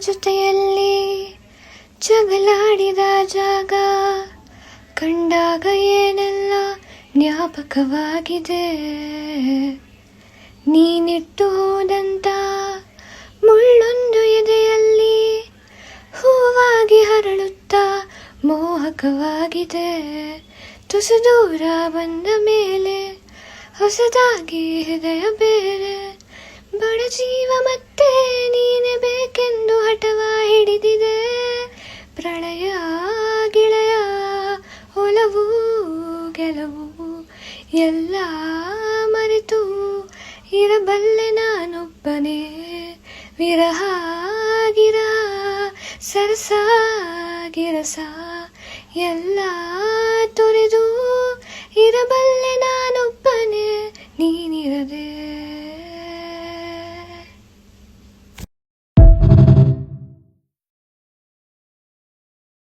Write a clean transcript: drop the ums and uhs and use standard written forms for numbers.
ಜೊತೆಯಲ್ಲಿ ಜಗಳಾಡಿದ ಜಾಗ ಕಂಡಾಗ ಏನೆಲ್ಲ ಜ್ಞಾಪಕವಾಗಿದೆ. ನೀನಿಟ್ಟು ಹೋದಂತ ಮುಳ್ಳೊಂದು ಎದೆಯಲ್ಲಿ ಹೂವಾಗಿ ಹರಳುತ್ತಾ ಮೋಹಕವಾಗಿದೆ. ತುಸು ದೂರ ಬಂದ ಮೇಲೆ ಹೊಸದಾಗಿ ಹೃದಯ ಬೇರೆ. ಬಡ ಜೀವ ಮತ್ತೆ ನೀನೆ ಬೇಕೆಂದು ಹಠವ ಹಿಡಿದಿದೆ. ಪ್ರಳಯ ಗಿಳೆಯ ಒಲವು ಗೆಲುವು ಎಲ್ಲ ಮರೆತು ಇರಬಲ್ಲೆ ನಾನೊಬ್ಬನೇ. ವಿರಹ ಗಿರಹ ಸರಸ ಗಿರಸ ಎಲ್ಲ ತೊರೆದು ಇರಬಲ್ಲೆ ನಾನೊಬ್ಬನೇ ನೀನಿರದೆ.